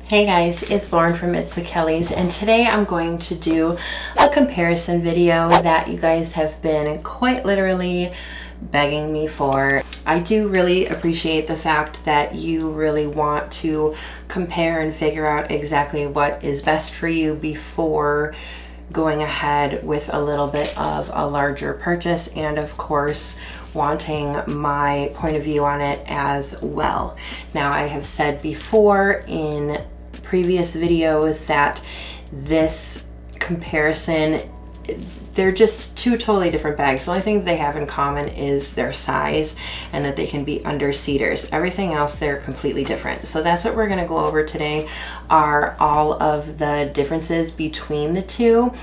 Hey guys, it's Lauren from It's the Kellys, and today I'm going to do a comparison video that you guys have been quite literally begging me for. I do really appreciate the fact that you really want to compare and figure out exactly what is best for you before going ahead with a little bit of a larger purchase, and of course wanting my point of view on it as well. Now, I have said before in previous videos that this comparison, they're just two totally different bags. The only thing that they have in common is their size and that they can be under-seaters. Everything else, they're completely different. So that's what we're going to go over today, are all of the differences between the two.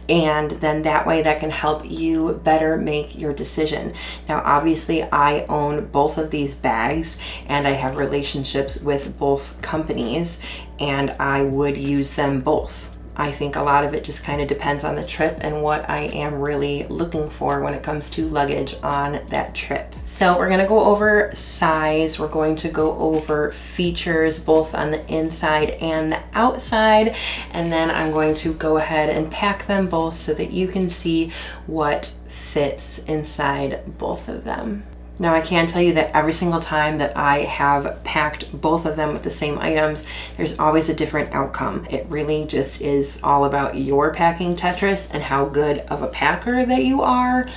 And then that way that can help you better make your decision. Now, obviously I own both of these bags and I have relationships with both companies, and I would use them both. I think a lot of it just kind of depends on the trip and what I am really looking for when it comes to luggage on that trip. So we're going to go over size, we're going to go over features both on the inside and the outside, and then I'm going to go ahead and pack them both so that you can see what fits inside both of them. Now, I can tell you that every single time that I have packed both of them with the same items, there's always a different outcome. It really just is all about your packing Tetris and how good of a packer that you are.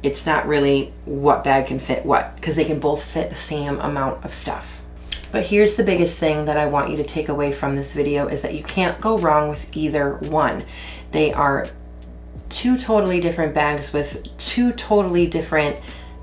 It's not really what bag can fit what, because they can both fit the same amount of stuff. But here's the biggest thing that I want you to take away from this video is that you can't go wrong with either one. They are two totally different bags with two totally different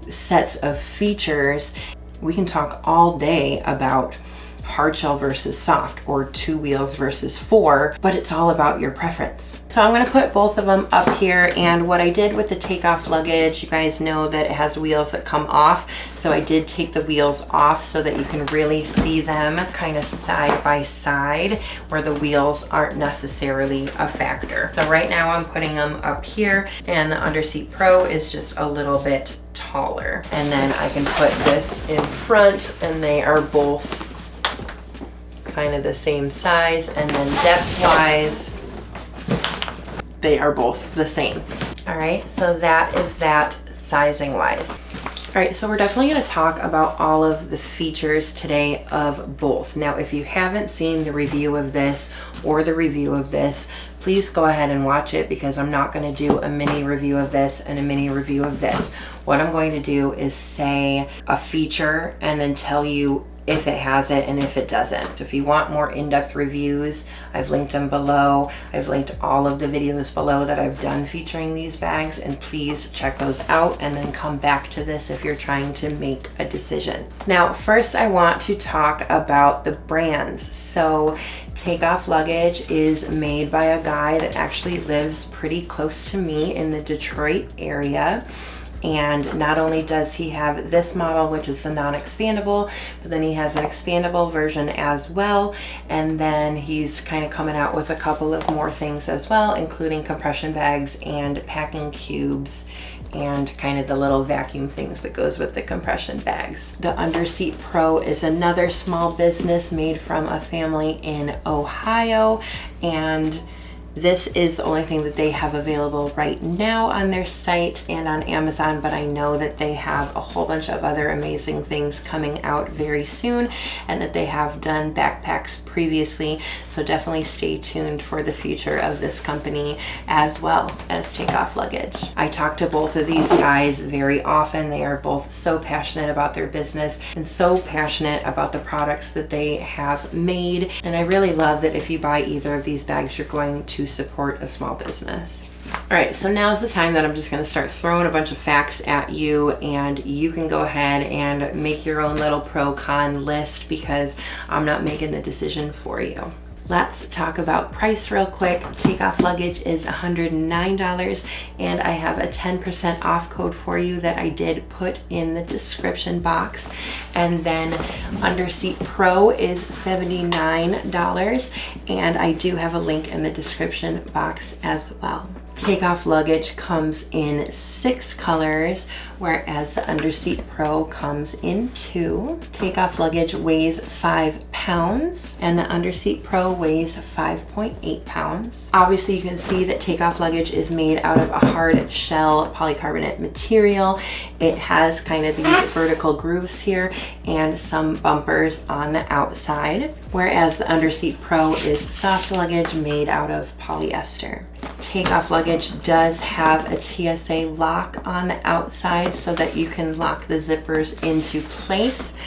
sets of features. We can talk all day about hard shell versus soft, or 2 wheels versus 4, but it's all about your preference. So I'm going to put both of them up here, and what I did with the takeoff luggage, you guys know that it has wheels that come off, so I did take the wheels off so that you can really see them kind of side by side where the wheels aren't necessarily a factor. So right now I'm putting them up here, and the Underseat Pro is just a little bit taller, and then I can put this in front, and they are both kind of the same size, and then depth wise they are both the same. All right, so that is that sizing wise. All right, so we're definitely going to talk about all of the features today of both. Now, if you haven't seen the review of this or the review of this, please go ahead and watch it, because I'm not going to do a mini review of this and a mini review of this. What I'm going to do is say a feature and then tell you if it has it and if it doesn't. If you want more in-depth reviews, I've linked them below. I've linked all of the videos below that I've done featuring these bags, and please check those out and then come back to this if you're trying to make a decision. Now, first I want to talk about the brands. So Takeoff Luggage is made by a guy that actually lives pretty close to me in the Detroit area. And not only does he have this model, which is the non-expandable, but then he has an expandable version as well. And then he's kind of coming out with a couple of more things as well, including compression bags and packing cubes and kind of the little vacuum things that goes with the compression bags. The Underseat Pro is another small business made from a family in Ohio, and this is the only thing that they have available right now on their site and on Amazon, but I know that they have a whole bunch of other amazing things coming out very soon, and that they have done backpacks previously. So definitely stay tuned for the future of this company as well as Takeoff Luggage. I talk to both of these guys very often. They are both so passionate about their business and so passionate about the products that they have made. And I really love that if you buy either of these bags, you're going to support a small business. All right, so now's the time that I'm just going to start throwing a bunch of facts at you, and you can go ahead and make your own little pro-con list, because I'm not making the decision for you. Let's talk about price real quick. Takeoff Luggage is $109, and I have a 10% off code for you that I did put in the description box. And then Underseat Pro is $79, and I do have a link in the description box as well. Takeoff luggage comes in 6 colors, whereas the Underseat Pro comes in 2. Takeoff luggage weighs 5 pounds and the Underseat Pro weighs 5.8 pounds. Obviously you can see that takeoff luggage is made out of a hard shell polycarbonate material. It has kind of these vertical grooves here and some bumpers on the outside, whereas the Underseat Pro is soft luggage made out of polyester. Takeoff luggage does have a TSA lock on the outside so that you can lock the zippers into place,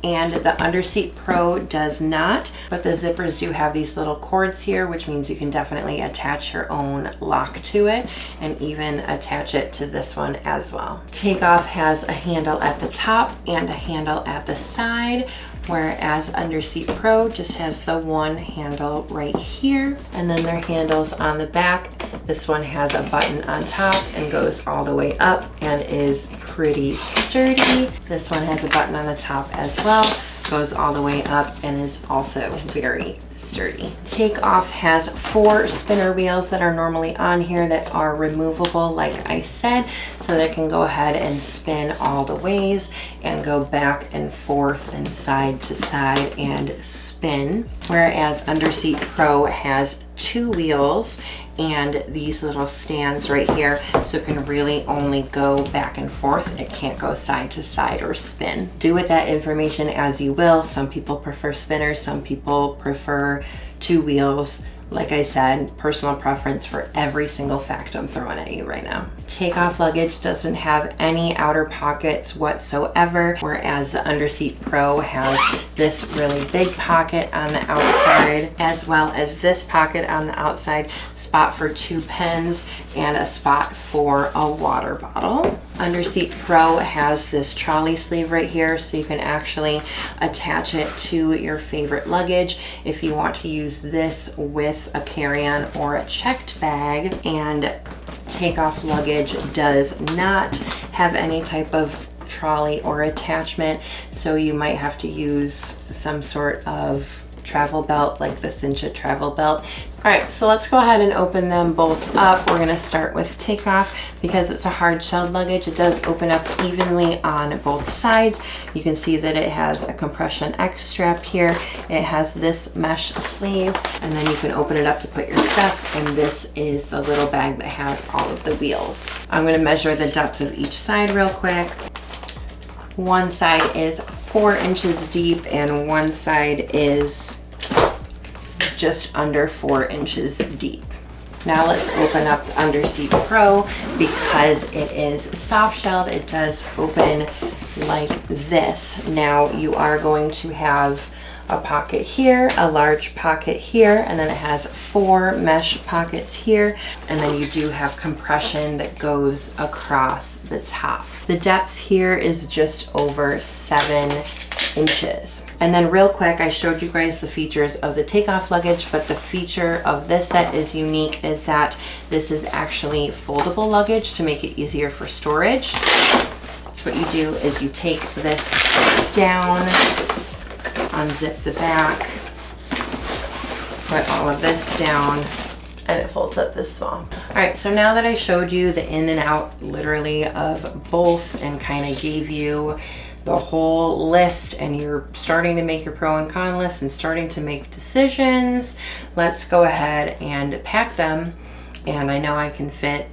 and the Underseat Pro does not, but the zippers do have these little cords here, which means you can definitely attach your own lock to it and even attach it to this one as well. Takeoff has a handle at the top and a handle at the side, whereas Underseat Pro just has the one handle right here, and then their handles on the back. This one has a button on top and goes all the way up and is pretty sturdy. This one has a button on the top as well, goes all the way up and is also very sturdy. Takeoff has 4 spinner wheels that are normally on here that are removable, like I said, so that it can go ahead and spin all the ways and go back and forth and side to side and spin, whereas Underseat Pro has 2 wheels and these little stands right here, so it can really only go back and forth. It can't go side to side or spin. Do with that information as you will. Some people prefer spinners, some people prefer 2 wheels. Like I said, personal preference for every single fact I'm throwing at you right now. Takeoff luggage doesn't have any outer pockets whatsoever, whereas the Underseat Pro has this really big pocket on the outside, as well as this pocket on the outside, spot for 2 pens and a spot for a water bottle. Underseat Pro has this trolley sleeve right here, so you can actually attach it to your favorite luggage if you want to use this with a carry-on or a checked bag. And Takeoff luggage does not have any type of trolley or attachment, so you might have to use some sort of travel belt, like the Cincha travel belt. All right, so let's go ahead and open them both up. We're gonna start with Takeoff because it's a hard shelled luggage. It does open up evenly on both sides. You can see that it has a compression X strap here. It has this mesh sleeve, and then you can open it up to put your stuff, and this is the little bag that has all of the wheels. I'm gonna measure the depth of each side real quick. One side is 4 inches deep and one side is just under 4 inches deep. Now let's open up the Underseat Pro. Because it is soft shelled, it does open like this. Now you are going to have a pocket here, a large pocket here, and then it has 4 mesh pockets here, and then you do have compression that goes across the top. The depth here is just over 7 inches. And then real quick, I showed you guys the features of the Takeoff luggage, but the feature of this that is unique is that this is actually foldable luggage to make it easier for storage. So what you do is you take this down, unzip the back, put all of this down, and it folds up this small. All right, so now that I showed you the in and out literally of both and kind of gave you the whole list, and you're starting to make your pro and con list and starting to make decisions, let's go ahead and pack them. And I know I can fit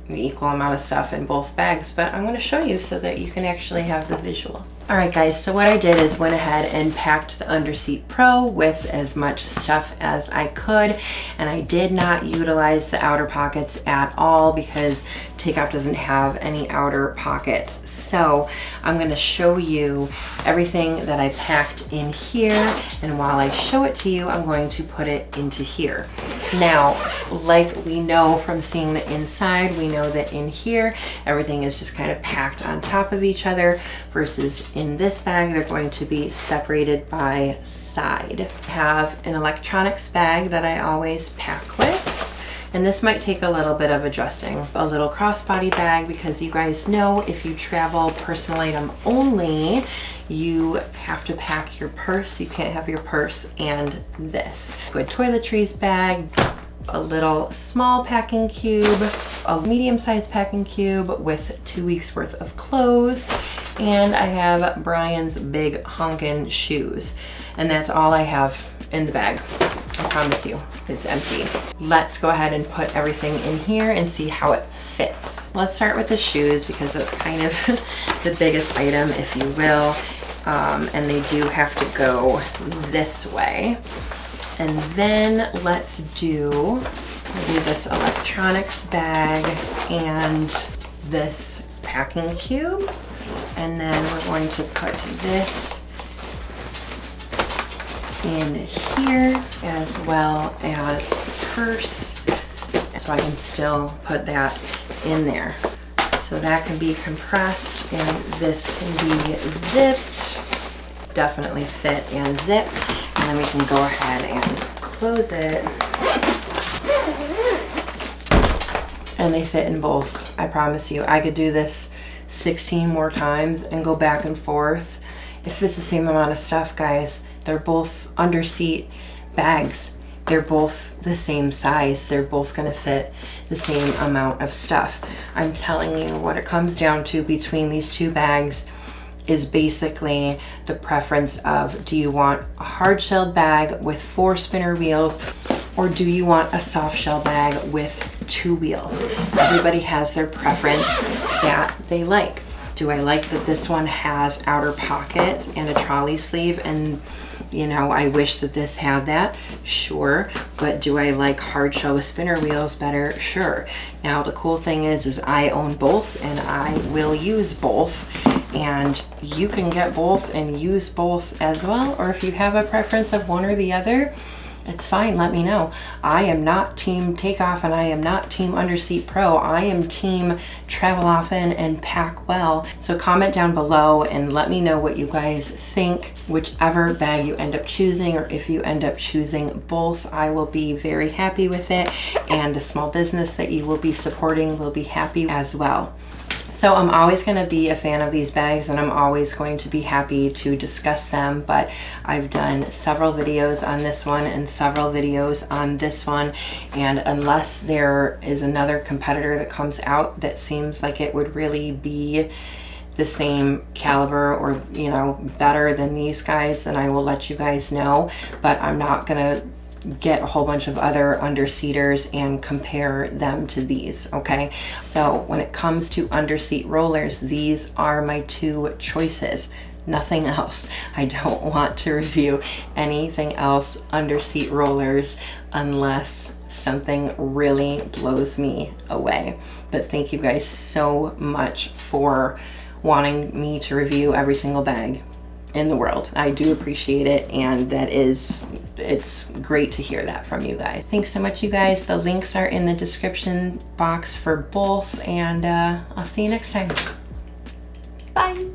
the equal amount of stuff in both bags, but I'm going to show you so that you can actually have the visual. All right guys, so what I did is went ahead and packed the Underseat Pro with as much stuff as I could, and I did not utilize the outer pockets at all because Takeoff doesn't have any outer pockets. So I'm going to show you everything that I packed in here, and while I show it to you, I'm going to put it into here. Now, like we know from seeing the inside, we know that in here everything is just kind of packed on top of each other, versus in this bag they're going to be separated by side. I have an electronics bag that I always pack with, and this might take a little bit of adjusting. A little crossbody bag, because you guys know if you travel personal item only, you have to pack your purse. You can't have your purse and this. Good toiletries bag, a little small packing cube, a medium-sized packing cube with 2 weeks worth of clothes, and I have Brian's big honkin' shoes. And that's all I have in the bag. I promise you, it's empty. Let's go ahead and put everything in here and see how it fits. Let's start with the shoes because that's kind of the biggest item, if you will. And they do have to go this way. And then let's do this electronics bag and this packing cube. And then we're going to put this in here as well as purse. So I can still put that in there. So that can be compressed and this can be zipped. Definitely fit and zip. And then we can go ahead and close it. And they fit in both. I promise you, I could do this 16 more times and go back and forth. If it's the same amount of stuff, guys, they're both Underseat bags. They're both the same size. They're both gonna fit the same amount of stuff. I'm telling you, what it comes down to between these two bags is basically the preference of, do you want a hard shelled bag with 4 spinner wheels, or do you want a soft shell bag with 2 wheels? Everybody has their preference that they like. Do I like that this one has outer pockets and a trolley sleeve, and you know, I wish that this had that? Sure. But do I like hard shell with spinner wheels better? Sure. Now the cool thing is I own both and I will use both, and you can get both and use both as well. Or if you have a preference of one or the other, it's fine, let me know. I am not team takeoff and I am not team Underseat Pro. I am team travel often and pack well. So comment down below and let me know what you guys think. Whichever bag you end up choosing, or if you end up choosing both, I will be very happy with it. And the small business that you will be supporting will be happy as well. So I'm always going to be a fan of these bags and I'm always going to be happy to discuss them, but I've done several videos on this one and several videos on this one, and unless there is another competitor that comes out that seems like it would really be the same caliber or, you know, better than these guys, then I will let you guys know. But I'm not going to get a whole bunch of other Underseaters and compare them to these, okay? So when it comes to Underseat rollers, these are my 2 choices, nothing else. I don't want to review anything else Underseat rollers unless something really blows me away. But thank you guys so much for wanting me to review every single bag in the world. I do appreciate it, and it's great to hear that from you guys. Thanks so much, you guys. The links are in the description box for both, and I'll see you next time. Bye.